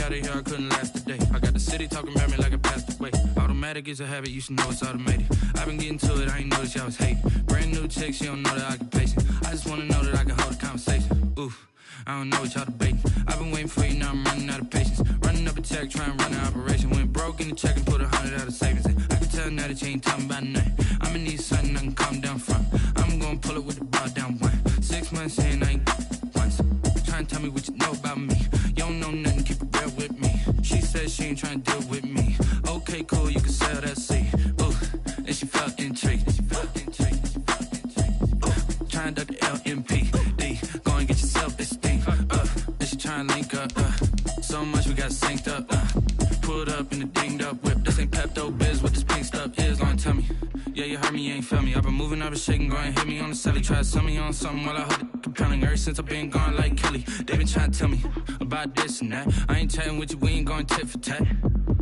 out of here, I couldn't last a day. I got the city talking about me like I passed away. Automatic is a habit, you should know it's automated. I've been getting to it, I ain't noticed y'all was hating. Brand new chick, she don't know that I can pace it. I just wanna know that I can hold a conversation. Oof, I don't know what y'all debating. I've been waiting for you, now I'm running out of patience. Running up a check, trying to run an operation. Went broke in the check and put 100 out of savings in. I can tell now that you ain't talking about nothing. I'ma need something I can calm down from. I'm gonna pull it with the ball down one. 6 months in, I ain't once. Trying to tell me what you know about me. You don't know nothing, keep it real with me. She said she ain't trying to deal with me. Okay, cool, you can sell that seed. Ooh, and she felt intrigued. Trying to duck the LMPD. Go and get yourself this thing. And she trying to link up. So much we got synced up. Pulled up in the dinged up whip. This ain't Pepto-Biz, what this pink stuff is. Long tell me. Yeah, you heard me, you ain't felt me. I've been moving, I've been shaking, go and hit me on the celly. Try to sell me on something while I hold it compelling. Ever since I've been gone like Kelly, they been trying to tell me about this and that. I ain't chatting with you, we ain't going tit for tat.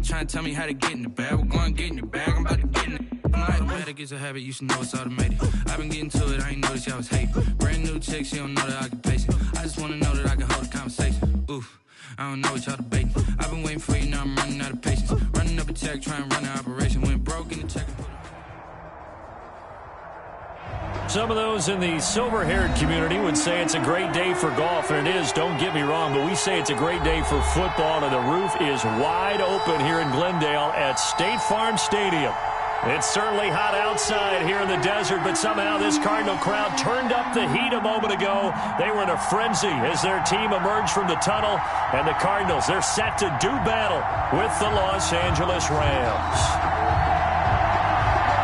Trying to tell me how to get in the bag. We're going to get in the bag, I'm about to get in it. Automatic is a habit, you should know it's automated. I've been getting to it, I ain't noticed y'all was hating. Brand new chick, she don't know that I can pace it. I just wanna know that I can hold a conversation. Oof, I don't know what y'all debating. I've been waiting for you, now I'm running out of patience. Running up a check, trying to run an operation. Went broke in the check and put Some of those in the silver-haired community would say it's a great day for golf, and it is, don't get me wrong, but we say it's a great day for football, and the roof is wide open here in Glendale at State Farm Stadium. It's certainly hot outside here in the desert, but somehow this Cardinal crowd turned up the heat a moment ago. They were in a frenzy as their team emerged from the tunnel, and the Cardinals, they're set to do battle with the Los Angeles Rams.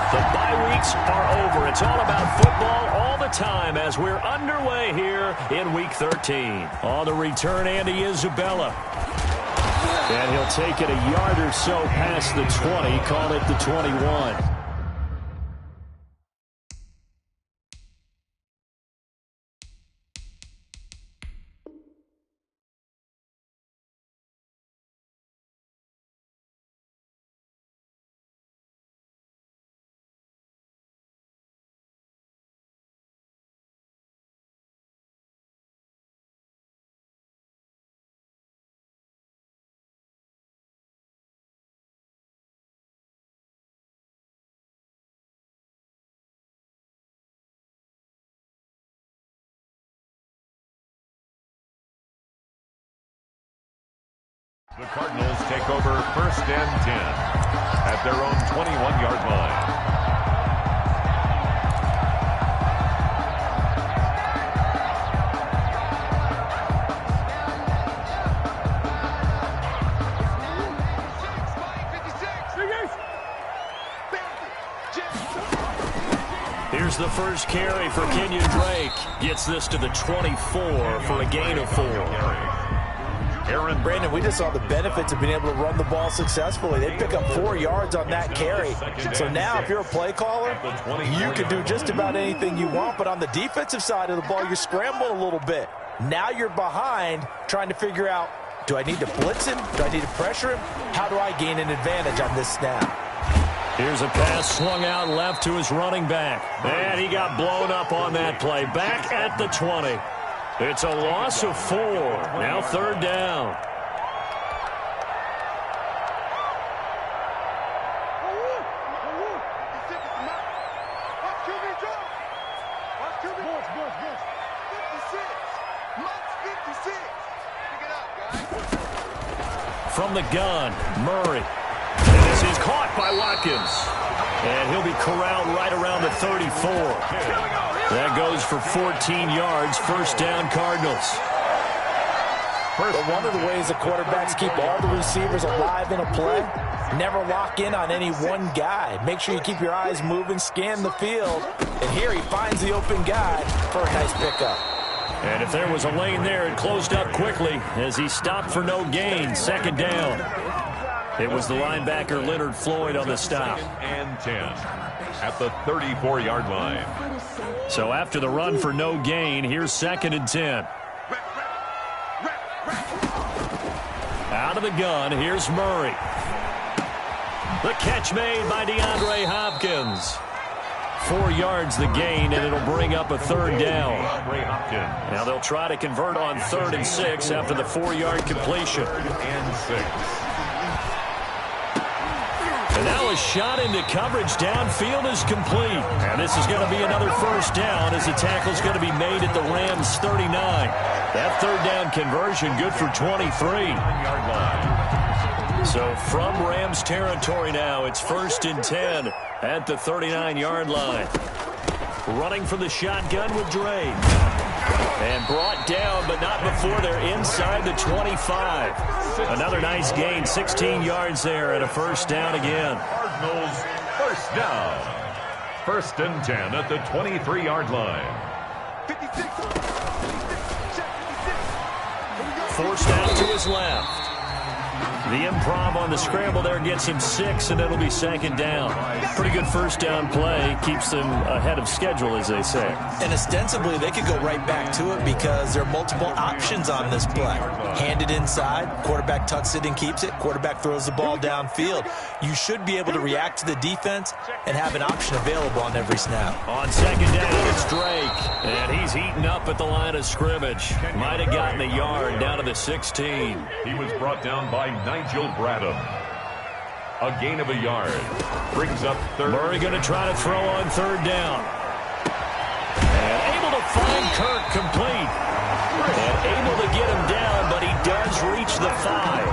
The bye weeks are over. It's all about football all the time as we're underway here in Week 13. On the return, Andy Isabella. And he'll take it a yard or so past the 20, call it the 21. The Cardinals take over first and 10 at their own 21-yard line. Here's the first carry for Kenyon Drake. Gets this to the 24 for a gain of 4. Brandon, we just saw the benefits of being able to run the ball successfully. They pick up 4 yards on that carry. So now if you're a play caller, you can do just about anything you want. But on the defensive side of the ball, you scramble a little bit. Now you're behind trying to figure out, do I need to blitz him? Do I need to pressure him? How do I gain an advantage on this snap? Here's a pass swung out left to his running back. And he got blown up on that play. Back at the 20. It's a loss of 4. Now third down. From the gun, Murray. And this is caught by Watkins. And he'll be corralled right around the 34. That goes for 14 yards. First down, Cardinals. But one of the ways the quarterbacks keep all the receivers alive in a play, never lock in on any one guy. Make sure you keep your eyes moving, scan the field. And here he finds the open guy for a nice pickup. And if there was a lane there, it closed up quickly as he stopped for no gain. Second down. It was the linebacker Leonard Floyd on the stop. And 10 at the 34-yard line. So after the run for no gain, here's second and 10. Out of the gun, here's Murray. The catch made by DeAndre Hopkins. 4 yards the gain, and it'll bring up a third down. Now they'll try to convert on 3rd and 6 after the 4-yard completion. And now a shot into coverage downfield is complete. And this is going to be another first down as the tackle's going to be made at the Rams' 39. That third down conversion good for 23. So from Rams territory now, it's 1st and 10 at the 39-yard line. Running from the shotgun with Dre. And brought down, but not before they're inside the 25. Another nice gain, 16 yards there, and a first down again. Cardinals first down. 1st and 10 at the 23-yard line. Forced out to his left. The improv on the scramble there gets him 6, and it'll be 2nd down. Pretty good first down play. Keeps them ahead of schedule, as they say. And ostensibly, they could go right back to it because there are multiple options on this play. Hand it inside. Quarterback tucks it and keeps it. Quarterback throws the ball downfield. You should be able to react to the defense and have an option available on every snap. On 2nd down, it's Drake. And he's eaten up at the line of scrimmage. Might have gotten a yard down to the 16. He was brought down by Nigel Bradham. A gain of a yard. Brings up 3rd. Murray going to try to throw on 3rd down. And able to find Kirk complete. And able to get him down, but he does reach the 5.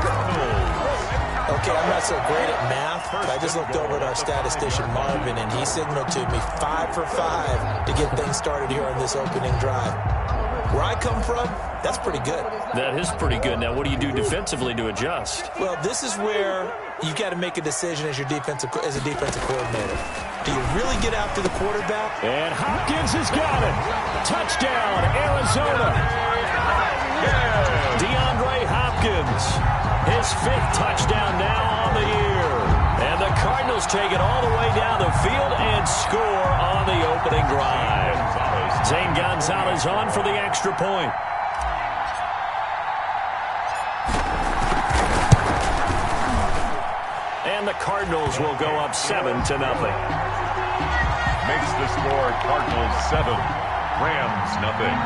Okay, I'm not so great at math, but I just looked over at our statistician, Marvin, and he signaled to me 5 for 5 to get things started here on this opening drive. Where I come from, that's pretty good. That is pretty good. Now, what do you do defensively to adjust? Well, this is where you got to make a decision as a defensive coordinator. Do you really get after the quarterback? And Hopkins has got it. Touchdown, Arizona. Yeah. DeAndre Hopkins, his 5th touchdown now on the year. And the Cardinals take it all the way down the field and score on the opening drive. Zane Gonzalez on for the extra point. And the Cardinals will go up 7-0. Makes the score Cardinals 7, Rams nothing.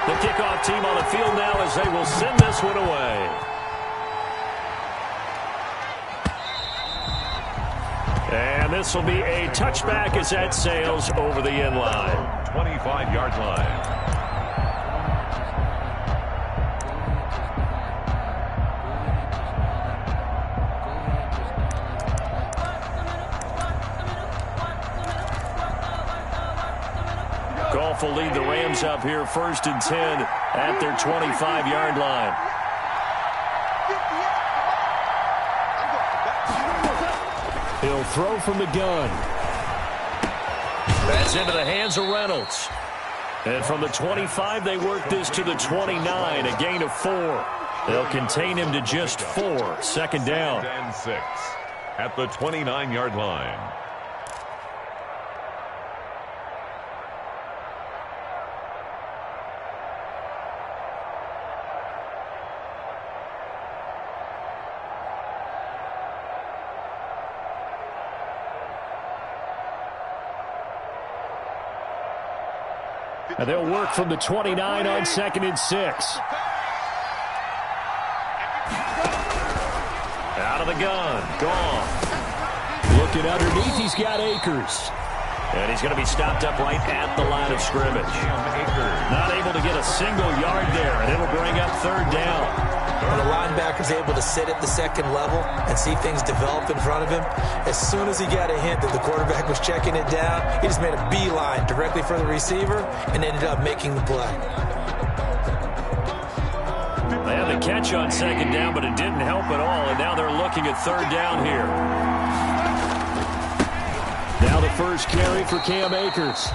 The kickoff team on the field now as they will send this one away. And this will be a touchback as that sails over the end line. 25-yard line. Goff will lead the Rams up here 1st and 10 at their 25-yard line. He'll throw from the gun. That's into the hands of Reynolds. And from the 25, they work this to the 29, a gain of 4. They'll contain him to just 4. 2nd down. 2nd and 6 at the 29-yard line. And they'll work from the 29 on 2nd and 6. Out of the gun. Gone. Looking underneath, he's got Akers. And he's going to be stopped up right at the line of scrimmage. Not able to get a single yard there, and it'll bring up 3rd down. When the linebacker's able to sit at the 2nd level and see things develop in front of him, as soon as he got a hint that the quarterback was checking it down, he just made a beeline directly for the receiver and ended up making the play. They had the catch on 2nd down, but it didn't help at all, and now they're looking at 3rd down here. Now the first carry for Cam Akers.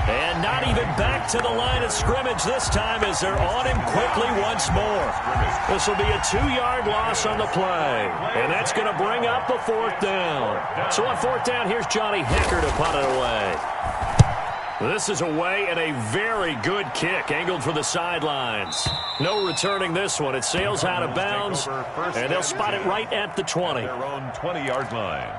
And not even back to the line of scrimmage this time as they're on him quickly once more. This will be a 2-yard loss on the play. And that's going to bring up a 4th down. So on 4th down, here's Johnny Hecker to punt it away. This is away and a very good kick angled for the sidelines. No returning this one. It sails out of bounds, and they'll spot it right at the 20. Their own 20-yard line.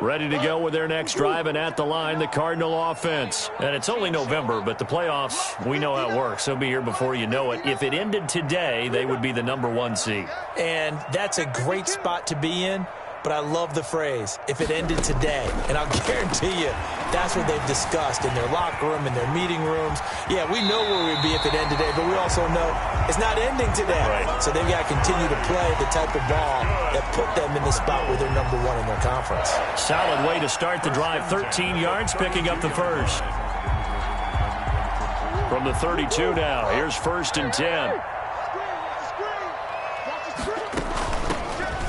Ready to go with their next drive, and at the line, the Cardinal offense. And it's only November, but the playoffs, we know how it works. They'll be here before you know it. If it ended today, they would be the #1 seed. And that's a great spot to be in. But I love the phrase, if it ended today. And I'll guarantee you, that's what they've discussed in their locker room, in their meeting rooms. Yeah, we know where we'd be if it ended today, but we also know it's not ending today. Right. So they've got to continue to play the type of ball that put them in the spot where they're #1 in their conference. Solid way to start the drive. 13 yards, picking up the first. From the 32 now, here's 1st and 10.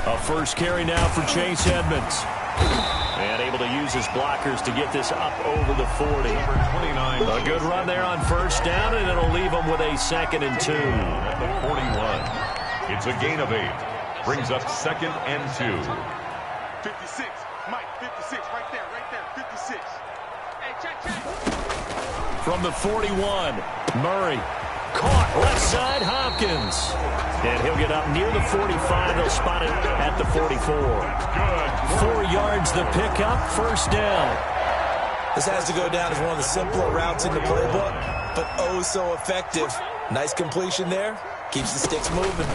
A first carry now for Chase Edmonds. And able to use his blockers to get this up over the 40. A good run there on 1st down, and it'll leave him with a 2nd and 2. At the 41. It's a gain of 8. Brings up 2nd and 2. 56. Mike, 56. Right there. 56. Hey, check. From the 41, Murray. Caught left side, Hopkins. And he'll get up near the 45. They'll spot it at the 44. 4 yards the pickup, 1st down. This has to go down as one of the simpler routes in the playbook, but oh so effective. Nice completion there. Keeps the sticks moving.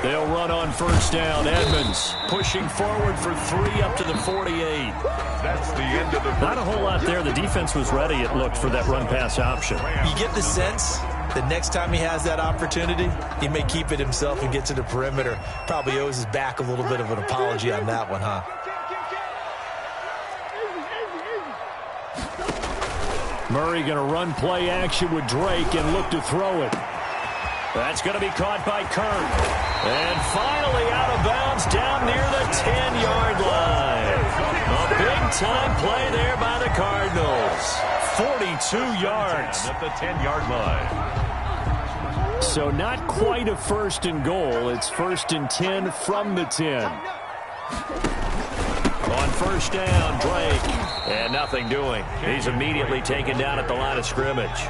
They'll run on 1st down. Edmonds pushing forward for 3 up to the 48. That's the end of the first. Not a whole lot there. The defense was ready, it looked, for that run-pass option. You get the sense the next time he has that opportunity, he may keep it himself and get to the perimeter. Probably owes his back a little bit of an apology on that one, huh? Murray going to run play action with Drake and look to throw it. That's going to be caught by Kirk. And finally out of bounds down near the 10-yard line. A big-time play there by the Cardinals. 42 yards. At the 10-yard line. So not quite a 1st and goal. It's 1st and 10 from the 10. On 1st down, Drake. And nothing doing. He's immediately taken down at the line of scrimmage.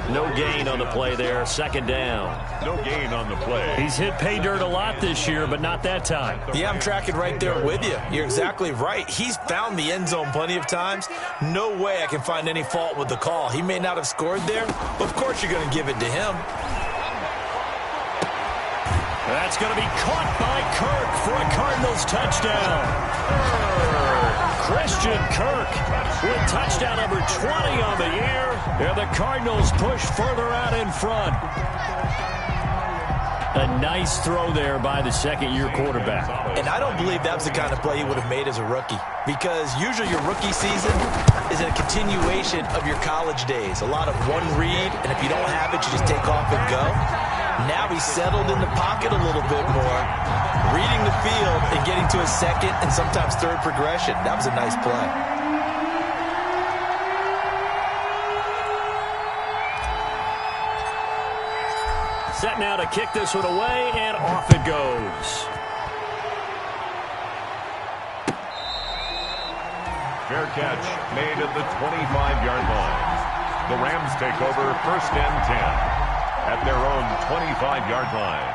No gain on the play there. 2nd down. No gain on the play. He's hit pay dirt a lot this year, but not that time. Yeah, I'm tracking right there with you. You're exactly right. He's found the end zone plenty of times. No way I can find any fault with the call. He may not have scored there, but of course you're going to give it to him. That's going to be caught by Kirk for a Cardinals touchdown. Christian Kirk with touchdown number 20 on the year. And the Cardinals push further out in front. A nice throw there by the 2nd-year quarterback. And I don't believe that was the kind of play he would have made as a rookie, because usually your rookie season is a continuation of your college days. A lot of one read, and if you don't have it, you just take off and go. Now he's settled in the pocket a little bit more, reading the field and getting to a 2nd and sometimes 3rd progression. That was a nice play. Set now to kick this one away, and off it goes. Fair catch made at the 25-yard line. The Rams take over 1st and 10 at their own 25-yard line.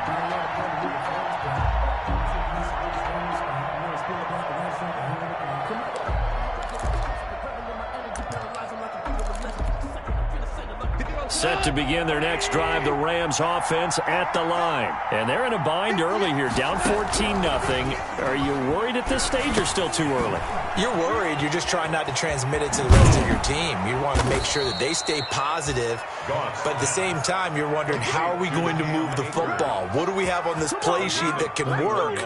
Set to begin their next drive, the Rams offense at the line. And they're in a bind early here, down 14-0. Are you worried at this stage or still too early? You're worried. You're just trying not to transmit it to the rest of your team. You want to make sure that they stay positive. But at the same time, you're wondering, how are we going to move the football? What do we have on this play sheet that can work?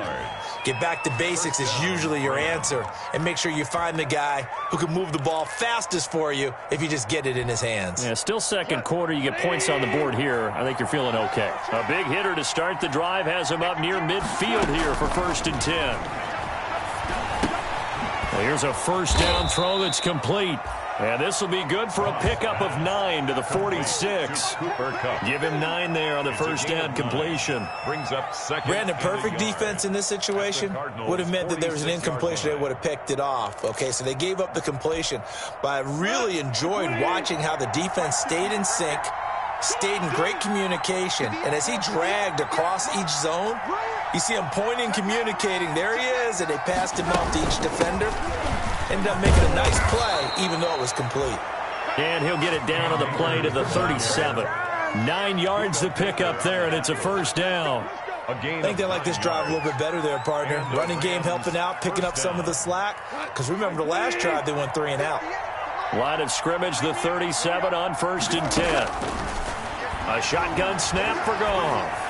Get back to basics is usually your answer. And make sure you find the guy who can move the ball fastest for you if you just get it in his hands. Yeah, still 2nd quarter. You get points on the board here. I think you're feeling okay. A big hitter to start the drive has him up near midfield here for 1st and 10. Well, here's a 1st down throw that's complete. And this will be good for a pickup of 9 to the 46. Give him 9 there on the 1st down completion. Brings up 2nd. Brandon, perfect defense in this situation would have meant that there was an incompletion. They would have picked it off. Okay, so they gave up the completion. But I really enjoyed watching how the defense stayed in sync, stayed in great communication. And as he dragged across each zone, you see him pointing, communicating. There he is, and they passed him off to each defender. Ended up making a nice play, even though it was complete. And he'll get it down on the play to the 37. 9 yards to pick up there, and it's a first down. I think they like this drive a little bit better there, partner. Running game helping out, picking up some of the slack. Because remember, the last drive, they went 3 and out. Line of scrimmage, the 37 on 1st and 10. A shotgun snap for Goff.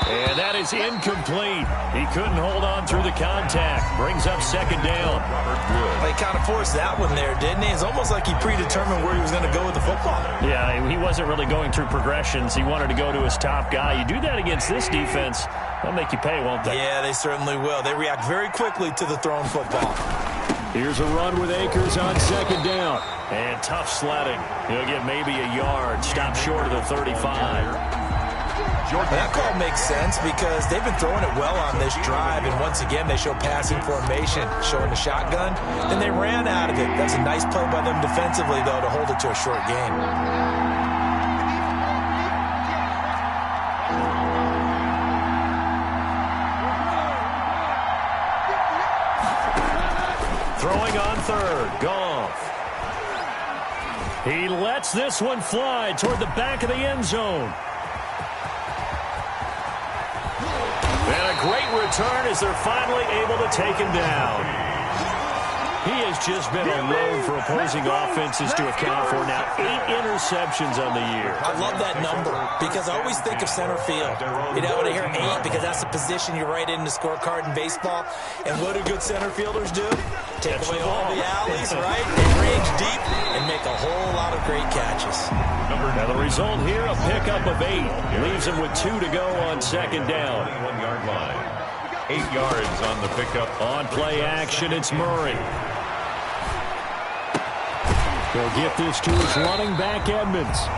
And that is incomplete. He couldn't hold on through the contact. Brings up 2nd down. Well, he kind of forced that one there, didn't he? It's almost like he predetermined where he was going to go with the football. Yeah, he wasn't really going through progressions. He wanted to go to his top guy. You do that against this defense, they'll make you pay, won't they? Yeah, they certainly will. They react very quickly to the thrown football. Here's a run with Akers on 2nd down. And tough sledding. He'll get maybe a yard. Stop short of the 35. That call makes sense because they've been throwing it well on this drive, and once again they show passing formation, showing the shotgun. Then they ran out of it. That's a nice play by them defensively, though, to hold it to a short game. Throwing on 3rd, Goff. He lets this one fly toward the back of the end zone. And a great return as they're finally able to take him down. He has just been a load for opposing offenses to account for now. 8 interceptions on the year. I love that number because I always think of center field. You know, when I hear 8, because that's the position you write in the scorecard in baseball. And what do good center fielders do? Take away all the alleys, right? They range deep and make a whole lot of great catches. Now the result here, a pickup of 8. Leaves him with 2 to go on 2nd down. 1-yard line. 8 yards on the pickup. On play action, it's Murray. He'll get this to his running back, Edmonds.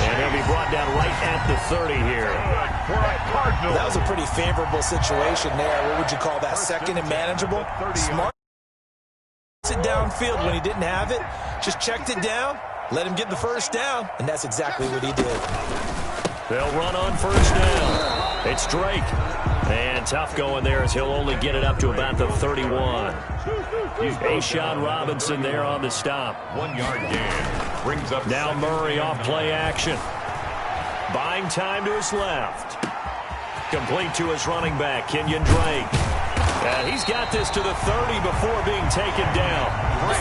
And he'll be brought down right at the 30 here. That was a pretty favorable situation there. What would you call that? 2nd and manageable? Smart. It downfield when he didn't have it. Just checked it down. Let him get the first down. And that's exactly what he did. They'll run on 1st down. It's Drake. And tough going there as he'll only get it up to about the 31. Ashawn Robinson there on the stop. 1-yard gain. Brings up now Murray off play action. Buying time to his left. Complete to his running back, Kenyon Drake. He's got this to the 30 before being taken down.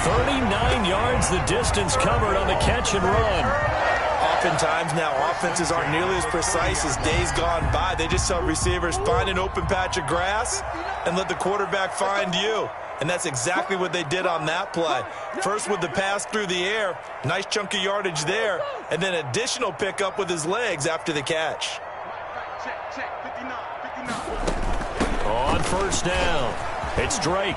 39 yards the distance covered on the catch and run. Oftentimes now offenses aren't nearly as precise as days gone by. They just tell receivers, find an open patch of grass and let the quarterback find you. And that's exactly what they did on that play. First with the pass through the air, nice chunk of yardage there, and then additional pickup with his legs after the catch. Check, 59. On 1st down, it's Drake.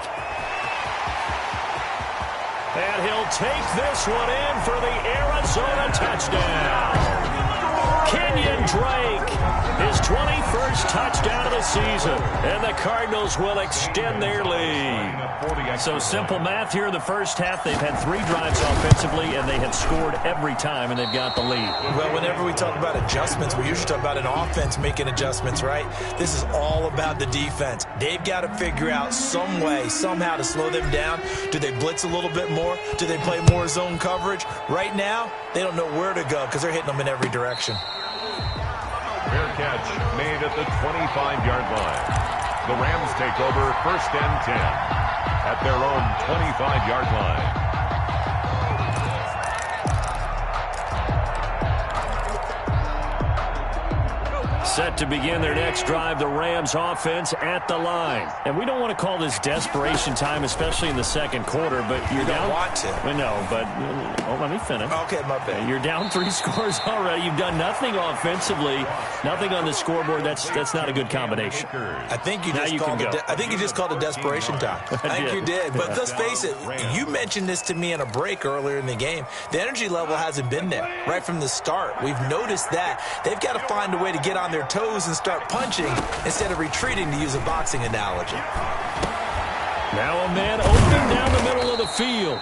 And he'll take this one in for the Arizona touchdown. Kenyon Drake, his 21st touchdown of the season. And the Cardinals will extend their lead. So simple math here in the first half. They've had 3 drives offensively, and they have scored every time, and they've got the lead. Well, whenever we talk about adjustments, we usually talk about an offense making adjustments, right? This is all about the defense. They've got to figure out some way, somehow to slow them down. Do they blitz a little bit more? Do they play more zone coverage? Right now, they don't know where to go because they're hitting them in every direction. Fair catch made at the 25-yard line. The Rams take over 1st and 10 at their own 25-yard line. Set to begin their next drive, the Rams offense at the line. And we don't want to call this desperation time, especially in the 2nd quarter, but you're down. You don't want to. We know, but let me finish. Okay, my bad. You're down 3 scores already. You've done nothing offensively, nothing on the scoreboard. That's not a good combination. I think you just called it desperation time. I think you did. But let's face it, you mentioned this to me in a break earlier in the game. The energy level hasn't been there right from the start. We've noticed that. They've got to find a way to get on their toes and start punching instead of retreating, to use a boxing analogy. Now a man open down the middle of the field.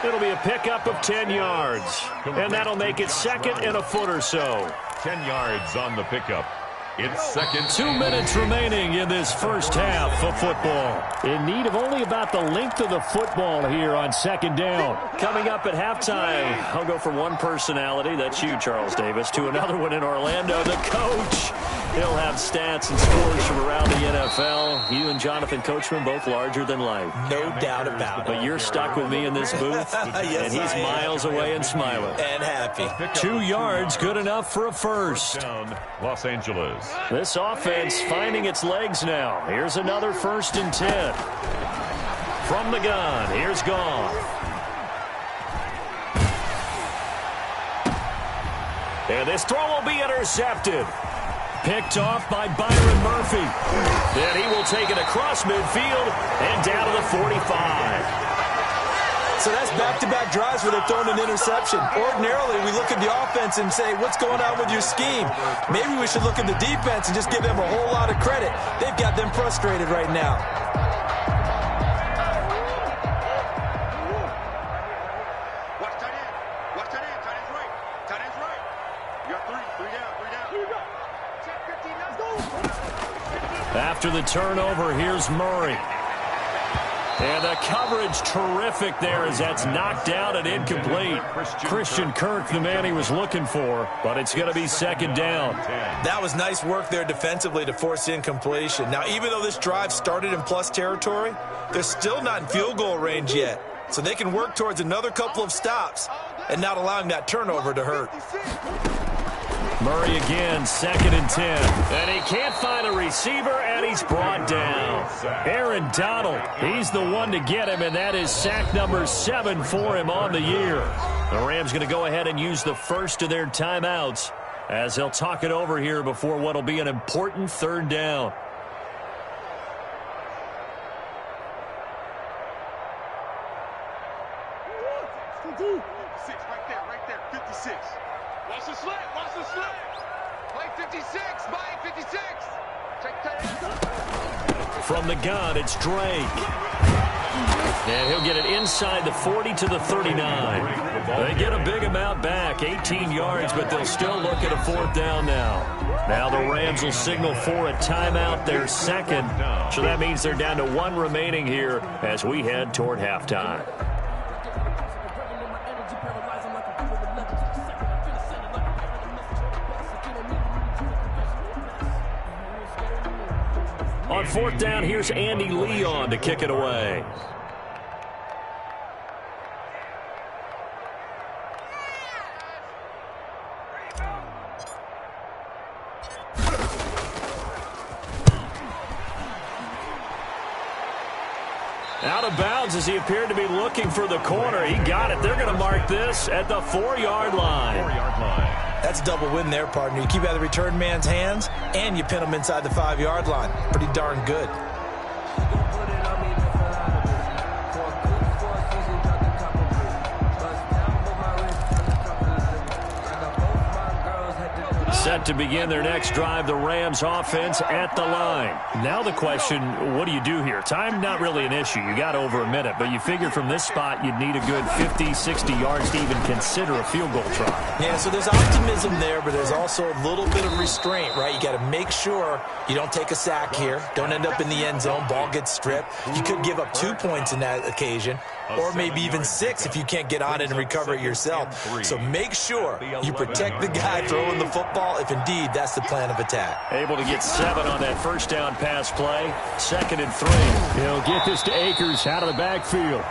It'll be a pickup of 10 yards. And that'll make it 2nd and a foot or so. 10 yards on the pickup. It's second. 2 minutes remaining in this first half of football. In need of only about the length of the football here on second down. Coming up at halftime, I'll go from one personality, that's you, Charles Davis, to another one in Orlando, the coach. He'll have stats and scores from around the NFL. You and Jonathan Coachman both larger than life. No doubt about it. But you're stuck with me in this booth, Yes, and he's miles away and smiling. And happy. 2 yards, good enough for a first. Down, Los Angeles. This offense finding its legs now. Here's another 1st and 10. From the gun, here's Goff. And this throw will be intercepted. Picked off by Byron Murphy. Then he will take it across midfield and down to the 45. So that's back-to-back drives where they're throwing an interception. Ordinarily, we look at the offense and say, what's going on with your scheme? Maybe we should look at the defense and just give them a whole lot of credit. They've got them frustrated right now. Watch tight end. Watch tight end. Tight end's right. Tight end's right. You got three down. Here you go. Check 15. Let's go. After the turnover, here's Murray. And the coverage terrific there as that's knocked down and incomplete. Christian Kirk, the man he was looking for, but it's going to be second down. That was nice work there defensively to force incompletion. Now, even though this drive started in plus territory, they're still not in field goal range yet. So they can work towards another couple of stops and not allowing that turnover to hurt. Murray again, 2nd and 10. And he can't find a receiver, and he's brought down. Aaron Donald, he's the one to get him, and that is sack number 7 for him on the year. The Rams going to go ahead and use the first of their timeouts as they'll talk it over here before what will be an important 3rd down. Right there. 56. Watch the slant. Play 56. Buy 56. Check tight end. From the gun, it's Drake. And he'll get it inside the 40 to the 39. They get a big amount back, 18 yards, but they'll still look at a 4th down now. Now the Rams will signal for a timeout, their second. So that means they're down to 1 remaining here as we head toward halftime. On 4th down, here's Andy Leon to kick it away. Out of bounds as he appeared to be looking for the corner. He got it. They're going to mark this at the 4-yard line. 4-yard line. That's a double win there, partner. You keep out of the return man's hands, and you pin him inside the 5-yard line. Pretty darn good. Set to begin their next drive, the Rams offense at the line. Now the question, what do you do here? Time not really an issue. You got over a minute, but you figure from this spot you'd need a good 50, 60 yards to even consider a field goal try. Yeah, so there's optimism there, but there's also a little bit of restraint, right? You got to make sure you don't take a sack here. Don't end up in the end zone. Ball gets stripped. You could give up 2 points in that occasion, or maybe even 6 if you can't get on it and recover it yourself. So make sure you protect the guy throwing the football if indeed that's the plan of attack. Able to get 7 on that 1st down pass play. 2nd and 3. He'll get this to Akers out of the backfield.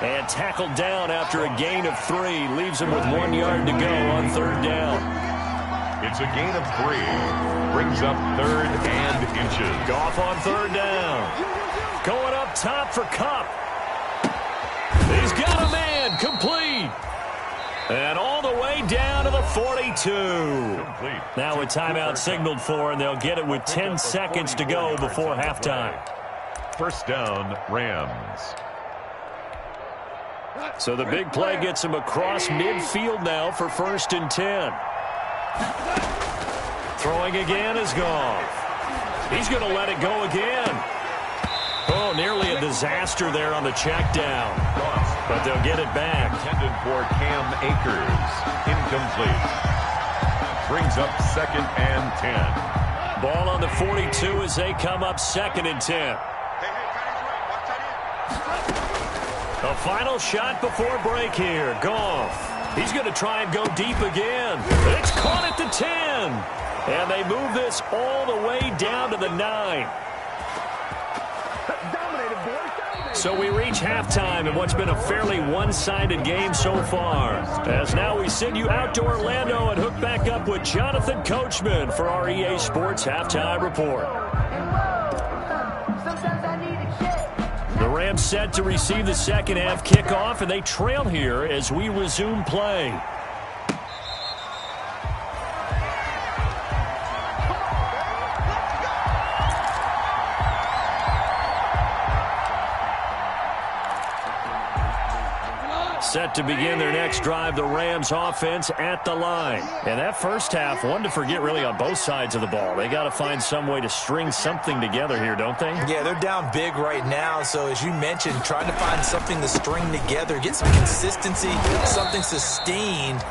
And tackled down after a gain of 3. Leaves him with 1 yard to go on 3rd down. It's a gain of 3. Brings up 3rd and inches. Goff on 3rd down. Going up top for Kupp. He's got a man. Complete. And all the way down to the 42. Complete. Now a timeout signaled for, and they'll get it with 10 seconds to go before halftime. 1st down, Rams. So the big play gets him across midfield now for 1st and 10. Throwing again is Goff. He's going to let it go again. Oh, nearly a disaster there on the check down. But they'll get it back. Intended for Cam Akers. Incomplete. Brings up 2nd and 10. Ball on the 42 as they come up 2nd and 10. A final shot before break here. Goff. He's going to try and go deep again. It's caught at the 10. And they move this all the way down to the 9. So we reach halftime in what's been a fairly one-sided game so far. As now we send you out to Orlando and hook back up with Jonathan Coachman for our EA Sports Halftime Report. The Rams set to receive the second half kickoff, and they trail here as we resume play. Set to begin their next drive, the Rams offense at the line. And that first half, one to forget really on both sides of the ball. They got to find some way to string something together here, don't they? Yeah, they're down big right now. So as you mentioned, trying to find something to string together, get some consistency, something sustained,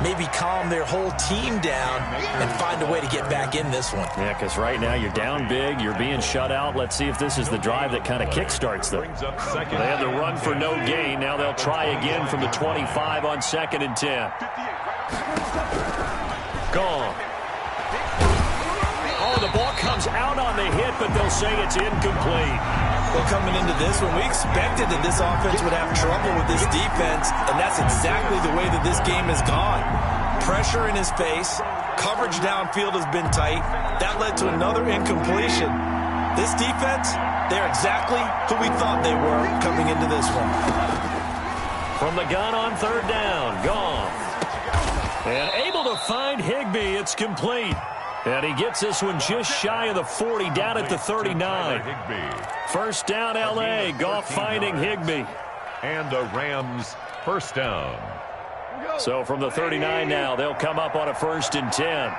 maybe calm their whole team down and find a way to get back in this one. Yeah, because right now you're down big, you're being shut out. Let's see if this is the drive that kind of kickstarts them. They had the run for no gain. Now they'll try again from the 25 on 2nd and 10. Gone. Oh, the ball comes out on the hit, but they'll say it's incomplete. Well, coming into this one, we expected that this offense would have trouble with this defense, and that's exactly the way that this game has gone. Pressure in his face, coverage downfield has been tight. That led to another incompletion. This defense, they're exactly who we thought they were coming into this one. From the gun on 3rd down, Goff. And able to find Higbee, it's complete. And he gets this one just shy of the 40, down at the 39. First down, L.A. Goff finding Higbee. And a Rams first down. So from the 39 now, they'll come up on a 1st and 10.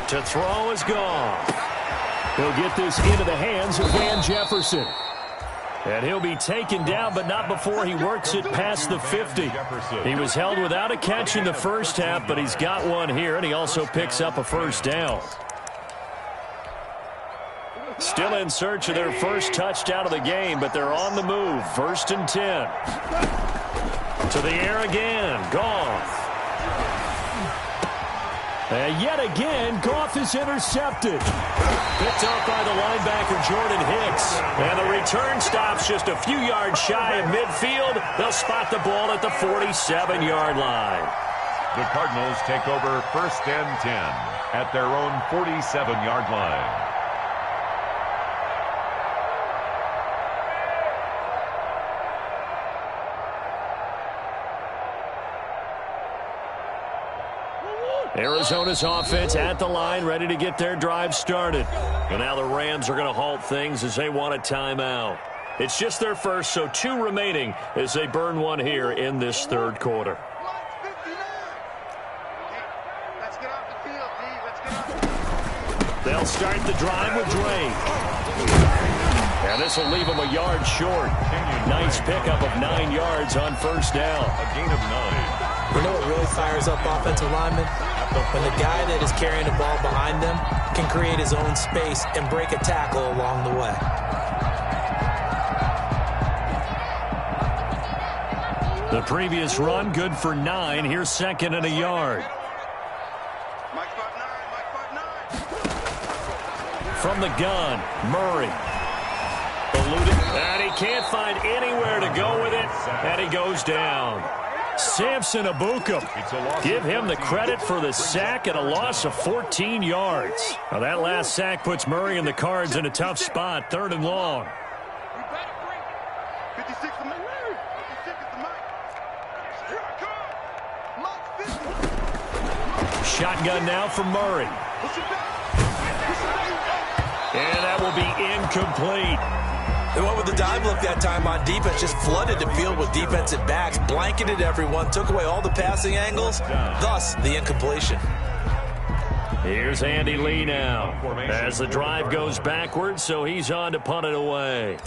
To throw is Goff. He'll get this into the hands of Van Jefferson. And he'll be taken down, but not before he works it past the 50. He was held without a catch in the first half, but he's got one here, and he also picks up a first down. Still in search of their first touchdown of the game, but they're on the move. 1st and 10. To the air again. Goff. And yet again, Goff is intercepted. Picked up by the linebacker, Jordan Hicks. And the return stops just a few yards shy of midfield. They'll spot the ball at the 47-yard line. The Cardinals take over 1st and 10 at their own 47-yard line. Arizona's offense at the line, ready to get their drive started. And now the Rams are going to halt things as they want a timeout. It's just their first, so 2 remaining as they burn one here in this 3rd quarter. They'll start the drive with Drake. And this will leave them a yard short. Nice pickup of 9 yards on 1st down. A gain of 9. You know what really fires up offensive linemen? When the guy that is carrying the ball behind them can create his own space and break a tackle along the way. The previous run, good for 9. Here's 2nd and a yard. From the gun, Murray. Eluded, and he can't find anywhere to go with it, and he goes down. Samson Abukum. Give him the credit for the sack and a loss of 14 yards. Now that last sack puts Murray and the Cards in a tough spot, 3rd and long. Shotgun now for Murray. And that will be incomplete. They went with the dive look that time on defense, just flooded the field with defensive backs, blanketed everyone, took away all the passing angles, thus the incompletion. Here's Andy Lee now as the drive goes backwards, so he's on to punt it away.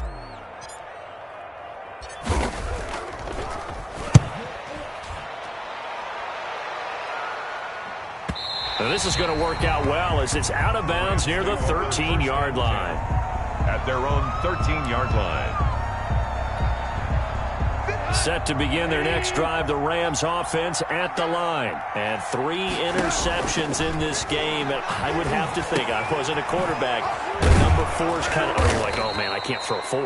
And this is going to work out well as it's out of bounds near the 13-yard line. At their own 13-yard line. Set to begin their next drive, the Rams offense at the line. And 3 interceptions in this game. And I would have to think, I wasn't a quarterback, but number 4 is kind of, you're like, oh, man, I can't throw 4.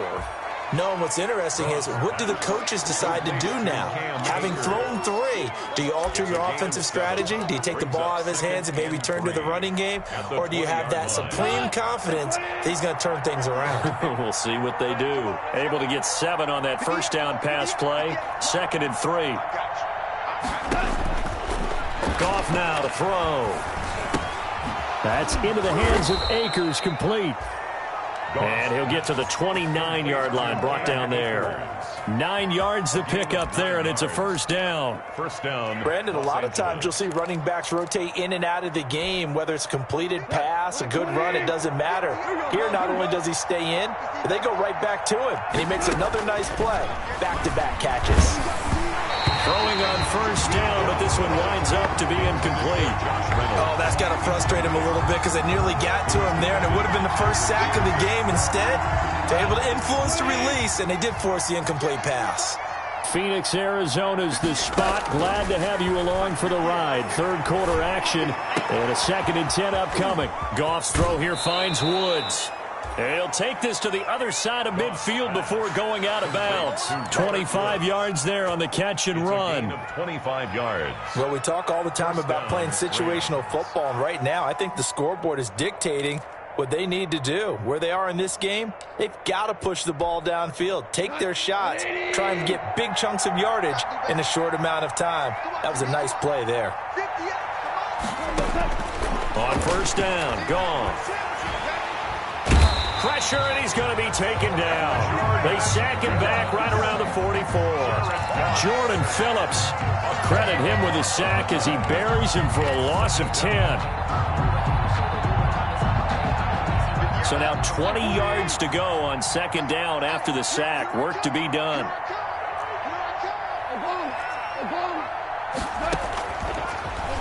No, and what's interesting is, what do the coaches decide to do now? Having thrown 3, do you alter your offensive strategy? Do you take the ball out of his hands and maybe turn to the running game? Or do you have that supreme confidence that he's going to turn things around? We'll see what they do. Able to get 7 on that first down pass play. 2nd and 3. Goff now to throw. That's into the hands of Akers, complete. And he'll get to the 29-yard line, brought down there. 9 yards to pick up there, and it's a first down. First down. Brandon, a lot of times you'll see running backs rotate in and out of the game, whether it's a completed pass, a good run, it doesn't matter. Here, not only does he stay in, but they go right back to him, and he makes another nice play. Back-to-back catches. Throwing on first down, but this one winds up to be incomplete. Oh, that's got to frustrate him a little bit because they nearly got to him there, and it would have been the first sack of the game. Instead, they're able to influence the release, and they did force the incomplete pass. Phoenix, Arizona's the spot. Glad to have you along for the ride. Third quarter action, and a 2nd and 10 upcoming. Goff's throw here finds Woods. And he'll take this to the other side of midfield before going out of bounds. 25 yards there on the catch and run. 25 yards. Well, we talk all the time about playing situational football, and right now I think the scoreboard is dictating what they need to do. Where they are in this game, they've got to push the ball downfield, take their shots, try and get big chunks of yardage in a short amount of time. That was a nice play there. On first down, gone. Pressure, and he's going to be taken down. They sack him back right around the 44. Jordan Phillips, credit him with a sack as he buries him for a loss of 10. So now 20 yards to go on 2nd down after the sack. Work to be done.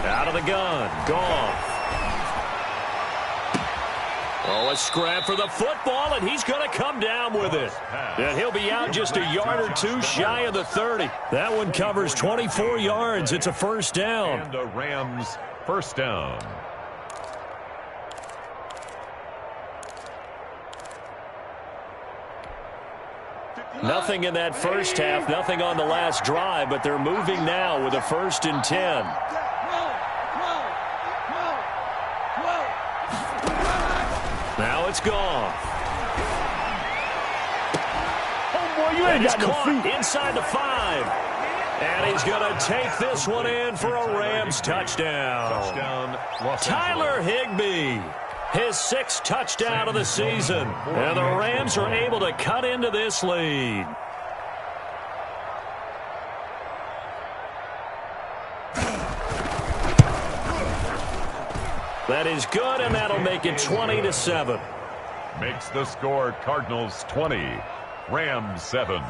Out of the gun, Goff. Oh, a scrap for the football, and he's going to come down with it. And he'll be out just a yard or 2 shy of the 30. That one covers 24 yards. It's a first down. And the Rams first down. Nothing in that first half, nothing on the last drive, but they're moving now with a 1st and 10. Now it's gone. Oh, boy, you ain't got no feet. Inside the 5. And he's going to take this one in for a Rams touchdown. Tyler Higbee, his 6th touchdown of the season. And the Rams are able to cut into this lead. That is good, and that'll make it 20-7. Makes the score Cardinals 20, Rams 7.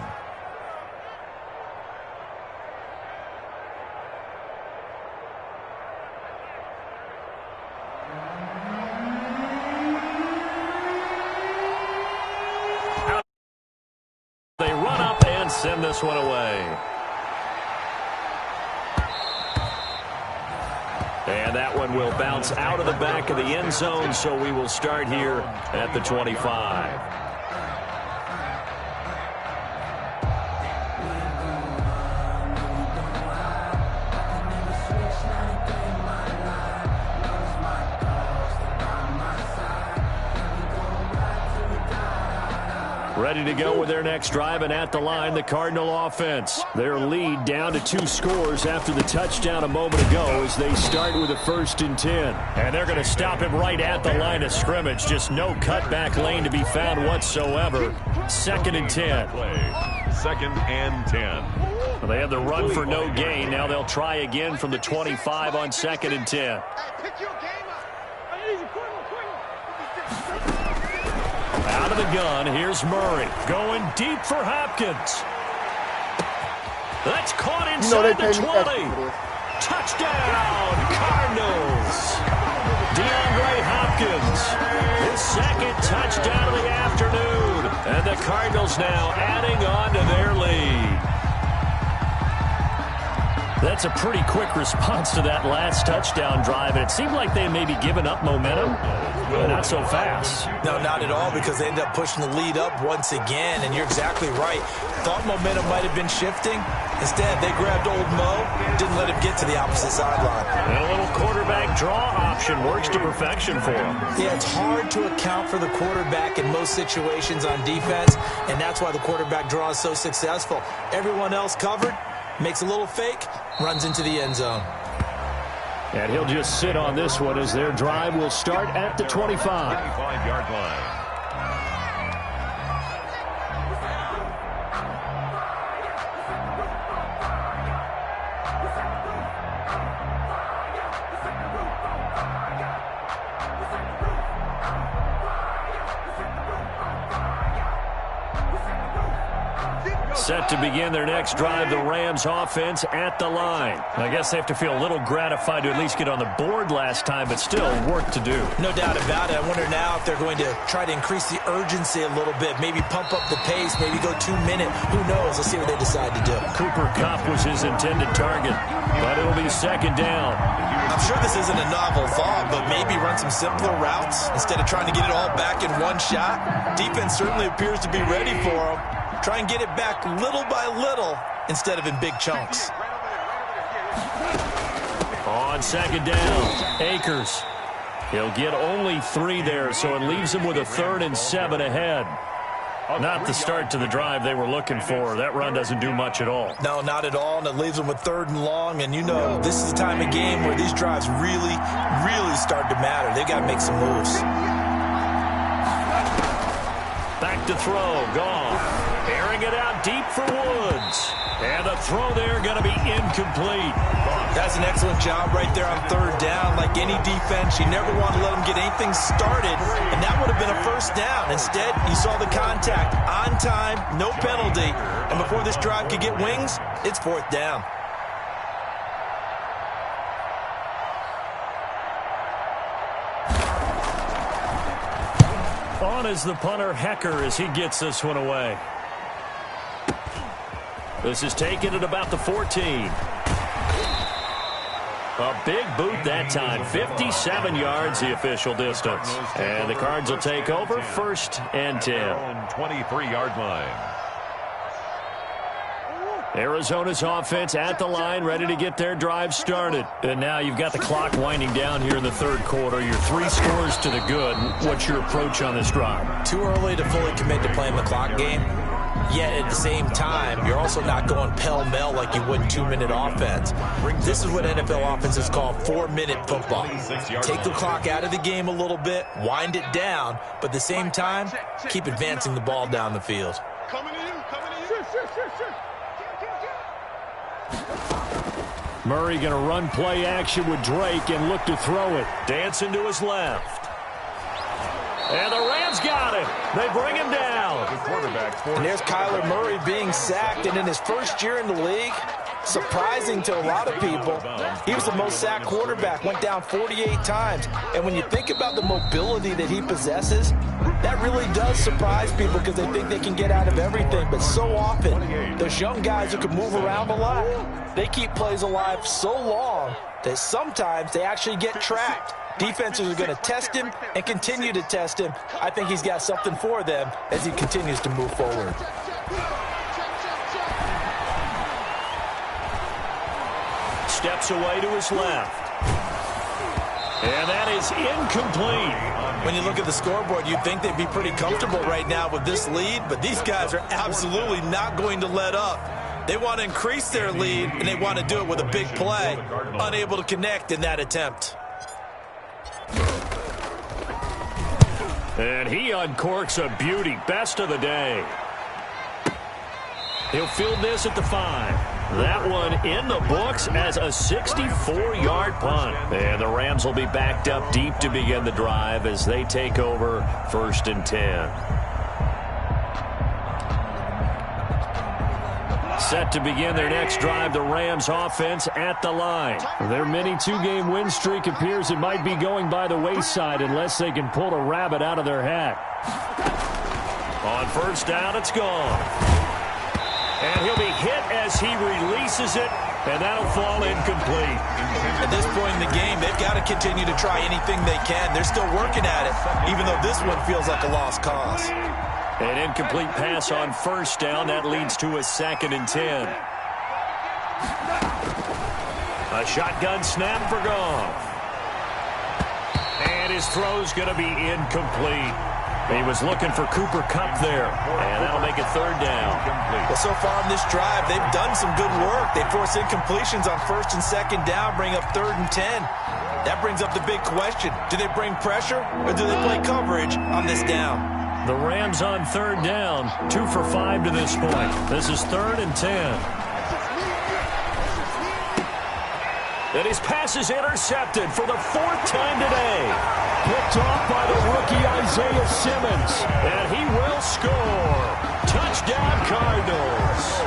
They run up and send this one away. And that one will bounce out of the back of the end zone, so we will start here at the 25. Ready to go with their next drive, and at the line, the Cardinal offense. Their lead down to 2 scores after the touchdown a moment ago as they start with a 1st and 10. And they're going to stop him right at the line of scrimmage. Just no cutback lane to be found whatsoever. 2nd and 10. 2nd and 10. Well, they had the run for no gain. Now they'll try again from the 25 on 2nd and 10. Out of the gun, here's Murray. Going deep for Hopkins. That's caught inside the 20. Touchdown, Cardinals. DeAndre Hopkins, his second touchdown of the afternoon. And the Cardinals now adding on to their lead. That's a pretty quick response to that last touchdown drive. And it seemed like they may be giving up momentum, but not so fast. No, not at all, because they ended up pushing the lead up once again. And you're exactly right. Thought momentum might have been shifting. Instead, they grabbed old Mo, didn't let him get to the opposite sideline. And a little quarterback draw option works to perfection for him. Yeah, it's hard to account for the quarterback in most situations on defense, and that's why the quarterback draw is so successful. Everyone else covered, makes a little fake, runs into the end zone. And he'll just sit on this one as their drive will start at the 25. 25-yard line. Set to begin their next drive, the Rams offense at the line. I guess they have to feel a little gratified to at least get on the board last time, but still work to do. No doubt about it. I wonder now if they're going to try to increase the urgency a little bit, maybe pump up the pace, maybe go 2 minute. Who knows? Let's see what they decide to do. Cooper Kupp was his intended target, but it'll be second down. I'm sure this isn't a novel thought, but maybe run some simpler routes instead of trying to get it all back in one shot. Defense certainly appears to be ready for them. Try and get it back little by little instead of in big chunks. On second down, Akers. He'll get only 3 there, so it leaves him with a 3rd and 7 ahead. Not the start to the drive they were looking for. That run doesn't do much at all. No, not at all, and it leaves them with 3rd and long. And you know, this is the time of game where these drives really, really start to matter. They got to make some moves. Back to throw, gone. Airing it out deep for Woods. And the throw there going to be incomplete. That's an excellent job right there on 3rd down. Like any defense, you never want to let them get anything started, and that would have been a 1st down. Instead, you saw the contact on time, no penalty, and before this drive could get wings, it's 4th down. On is the punter, Hecker, as he gets this one away. This is taken at about the 14. A big boot that time. 57 yards, the official distance. And the Cards will take over 1st and 10. 23-yard line. Arizona's offense at the line, ready to get their drive started. And now you've got the clock winding down here in the 3rd quarter. You're 3 scores to the good. What's your approach on this drive? Too early to fully commit to playing the clock game. Yet at the same time, you're also not going pell-mell like you would in 2-minute offense. This is what NFL offenses call 4-minute football. Take the clock out of the game a little bit, wind it down, but at the same time, keep advancing the ball down the field. Coming to you, coming to you. Sure. Murray going to run play action with Drake and look to throw it. Dancing to his left. And the Rams got him. They bring him down. And there's Kyler Murray being sacked, and in his 1st year in the league, surprising to a lot of people, he was the most sacked quarterback, went down 48 times. And when you think about the mobility that he possesses, that really does surprise people because they think they can get out of everything. But so often, those young guys who can move around a lot, they keep plays alive so long that sometimes they actually get trapped. Defenses are going to test him and continue to test him. I think he's got something for them as he continues to move forward. Steps away to his left. And that is incomplete. When you look at the scoreboard, you'd think they'd be pretty comfortable right now with this lead, but these guys are absolutely not going to let up. They want to increase their lead, and they want to do it with a big play. Unable to connect in that attempt. And he uncorks a beauty. Best of the day. He'll field this at the 5. That one in the books as a 64-yard punt. And the Rams will be backed up deep to begin the drive as they take over 1st and 10. Set to begin their next drive, the Rams offense at the line. Their mini two-game win streak appears it might be going by the wayside unless they can pull a rabbit out of their hat. On first down, it's gone. And he'll be hit as he releases it, and that'll fall incomplete. At this point in the game, they've got to continue to try anything they can. They're still working at it, even though this one feels like a lost cause. An incomplete pass on first down. That leads to a 2nd and 10. A shotgun snap for Goff. And his throw's going to be incomplete. He was looking for Cooper Kupp there, and that'll make it 3rd down. Well, so far in this drive, they've done some good work. They force incompletions on 1st and 2nd down, bring up 3rd and 10. That brings up the big question. Do they bring pressure, or do they play coverage on this down? The Rams on 3rd down, 2 for 5 to this point. This is 3rd and 10. And his pass is intercepted for the 4th time today. Picked off by the rookie Isaiah Simmons. And he will score. Touchdown, Cardinals.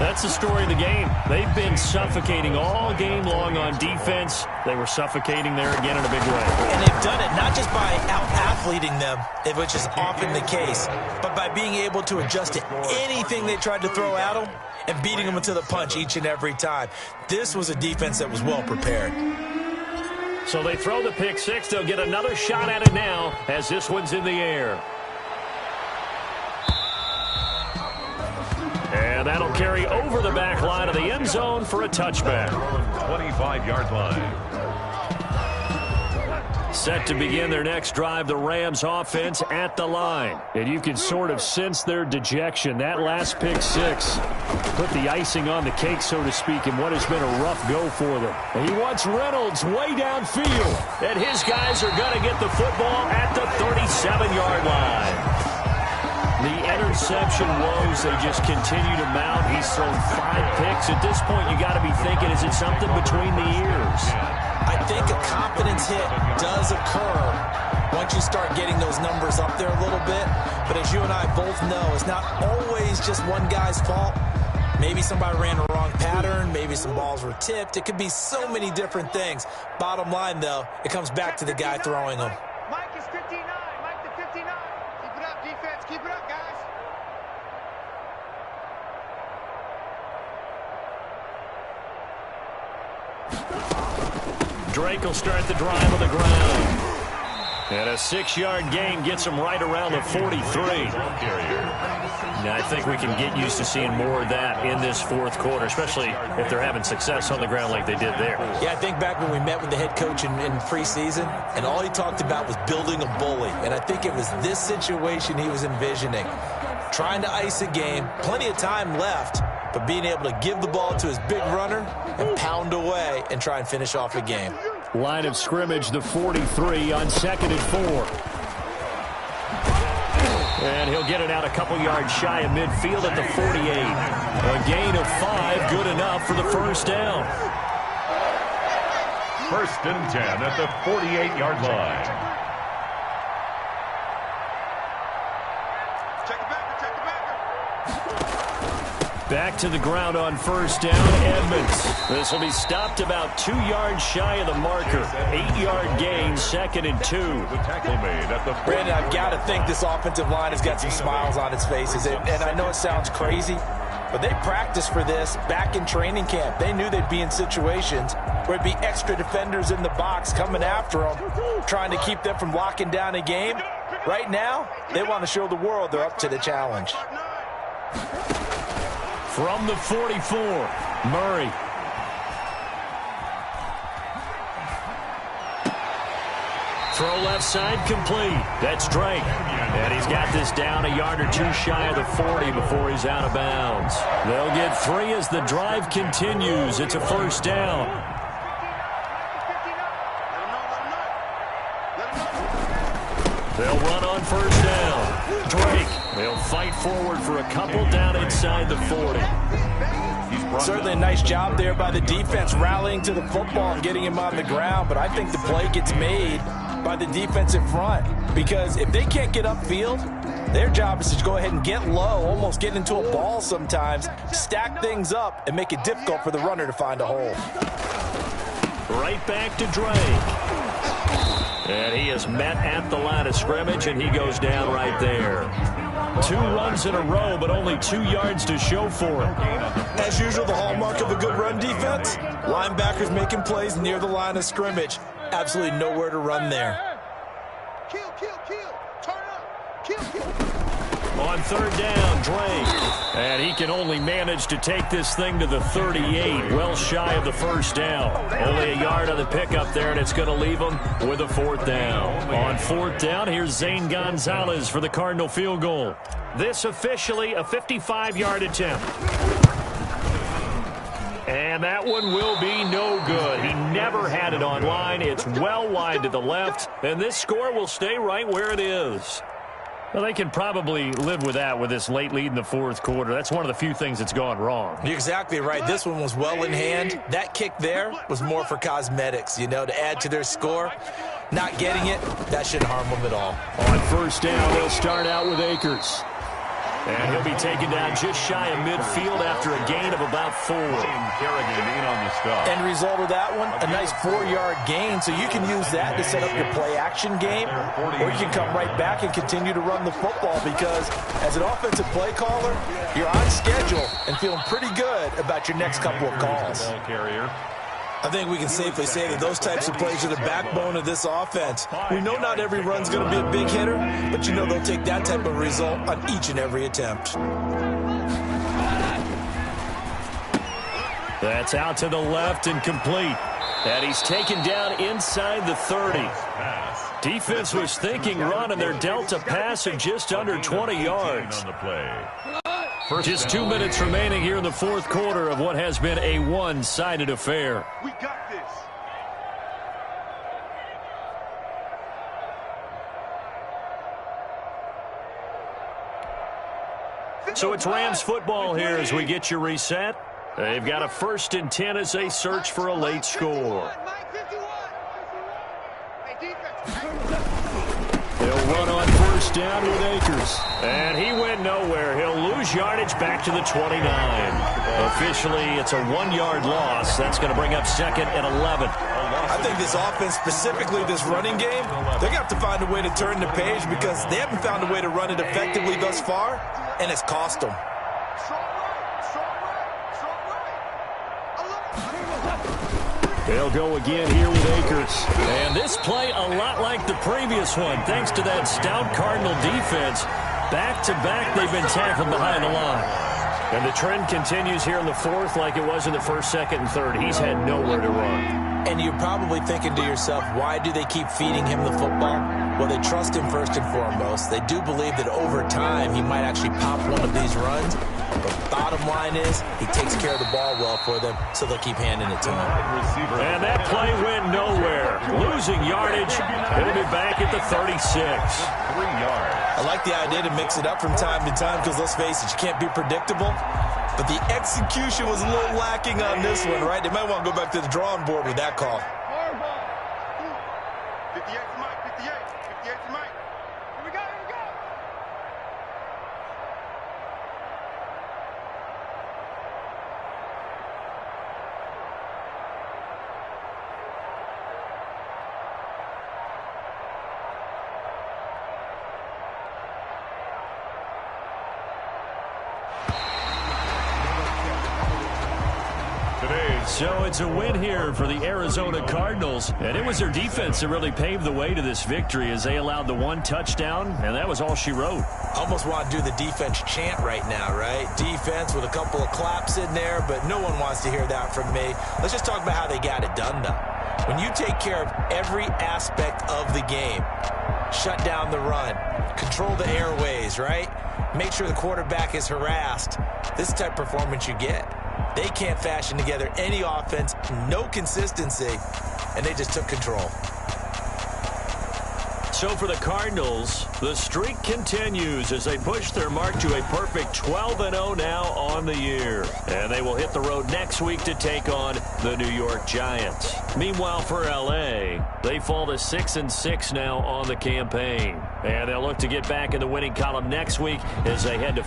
That's the story of the game. They've been suffocating all game long on defense. They were suffocating there again in a big way. And they've done it not just by out-athleting them, which is often the case, but by being able to adjust to anything they tried to throw at them and beating them to the punch each and every time. This was a defense that was well prepared. So they throw the pick six. They'll get another shot at it now as this one's in the air. And that'll carry over the back line of the end zone for a touchback. 25-yard line. Set to begin their next drive, the Rams offense at the line. And you can sort of sense their dejection. That last pick six put the icing on the cake, so to speak, in what has been a rough go for them. And he wants Reynolds way downfield. And his guys are going to get the football at the 37-yard line. The interception woes, they just continue to mount. He's thrown 5 picks. At this point, you got to be thinking, is it something between the ears? I think a confidence hit does occur once you start getting those numbers up there a little bit. But as you and I both know, it's not always just one guy's fault. Maybe somebody ran a wrong pattern. Maybe some balls were tipped. It could be so many different things. Bottom line, though, it comes back to the guy throwing them. Mike is 59. Mike the 59. Keep it up, defense. Keep it up, guys. Drake will start the drive on the ground. And a 6-yard gain gets him right around the 43. Now, I think we can get used to seeing more of that in this fourth quarter, especially if they're having success on the ground like they did there. Yeah, I think back when we met with the head coach in preseason, and all he talked about was building a bully. And I think it was this situation he was envisioning. Trying to ice a game, plenty of time left, but being able to give the ball to his big runner and pound away and try and finish off a game. Line of scrimmage, the 43 on 2nd and 4. And he'll get it out a couple yards shy of midfield at the 48. A gain of 5, good enough for the first down. 1st and 10 at the 48-yard line. Back to the ground on first down, Edmonds. This will be stopped about 2 yards shy of the marker. 8-yard gain, 2nd and 2. The tackle made at the Brandon, I've got to think this offensive line has got some smiles on its faces. And I know it sounds crazy, but they practiced for this back in training camp. They knew they'd be in situations where it'd be extra defenders in the box coming after them, trying to keep them from locking down a game. Right now, they want to show the world they're up to the challenge. From the 44, Murray. Throw left side complete. That's Drake. And he's got this down a yard or 2 shy of the 40 before he's out of bounds. They'll get 3 as the drive continues. It's a first down. They'll run on first down. Drake. They'll fight forward for a couple down inside the 40. Certainly a nice job there by the defense rallying to the football and getting him on the ground, but I think the play gets made by the defensive front, because if they can't get upfield, Their job is to go ahead and get low, almost get into a ball sometimes, stack things up, and make it difficult for the runner to find a hole. Right back to Drake. And he is met at the line of scrimmage, and he goes down right there. 2 runs in a row, but only 2 yards to show for him. As usual, the hallmark of a good run defense, linebackers making plays near the line of scrimmage. Absolutely nowhere to run there. Kill, turn up, kill. On 3rd down, Drake. And he can only manage to take this thing to the 38, well shy of the 1st down. Only a yard on the pickup there, and it's going to leave him with a 4th down. On 4th down, here's Zane Gonzalez for the Cardinal field goal. This officially a 55-yard attempt. And that one will be no good. He never had it on line. It's well wide to the left, and this score will stay right where it is. Well, they can probably live with that with this late lead in the 4th quarter. That's one of the few things that's gone wrong. You're exactly right. This one was well in hand. That kick there was more for cosmetics, to add to their score. Not getting it, that shouldn't harm them at all. On 1st down, they'll start out with Akers. And he'll be taken down just shy of midfield after a gain of about 4. End result of that one, a nice 4-yard gain, so you can use that to set up your play-action game, or you can come right back and continue to run the football because as an offensive play caller, you're on schedule and feeling pretty good about your next couple of calls. I think we can safely say that those types of plays are the backbone of this offense. We know not every run's going to be a big hitter, but they'll take that type of result on each and every attempt. That's out to the left and complete. And he's taken down inside the 30. Defense was thinking run, and they're dealt a pass of just under 20 yards. Just 2 minutes remaining here in the 4th quarter of what has been a one-sided affair. We got this. So it's Rams football here as we get you reset. They've got a 1st and 10 as they search for a late score. They'll run on 1st down with Akers. And he went nowhere. He'll lose yardage back to the 29. Officially, it's a 1-yard loss. That's going to bring up 2nd and 11. I think this offense, specifically this running game, they're going to have to find a way to turn the page because they haven't found a way to run it effectively thus far, and it's cost them. They'll go again here with Akers. And this play a lot like the previous one, thanks to that stout Cardinal defense. Back-to-back, they've been tackled behind the line. And the trend continues here in the 4th like it was in the 1st, 2nd, and 3rd. He's had nowhere to run. And you're probably thinking to yourself, why do they keep feeding him the football? Well, they trust him first and foremost. They do believe that over time he might actually pop one of these runs. But bottom line is he takes care of the ball well for them, so they'll keep handing it to him. And that play went nowhere. Losing yardage. He'll be back at the 36. 3 yards. I like the idea to mix it up from time to time because, let's face it, you can't be predictable. But the execution was a little lacking on this one, right? They might want to go back to the drawing board with that call. 58 to Mike, 58 to Mike. Here we go. So it's a win here for the Arizona Cardinals, and it was their defense that really paved the way to this victory as they allowed the 1 touchdown, and that was all she wrote. Almost want to do the defense chant right now, right? Defense with a couple of claps in there, but no one wants to hear that from me. Let's just talk about how they got it done, though. When you take care of every aspect of the game, shut down the run, control the airways, right? Make sure the quarterback is harassed. This is the type of performance you get. They can't fashion together any offense, no consistency, and they just took control. So for the Cardinals, the streak continues as they push their mark to a perfect 12-0 now on the year. And they will hit the road next week to take on the New York Giants. Meanwhile, for L.A., they fall to 6-6 now on the campaign. And they'll look to get back in the winning column next week as they head to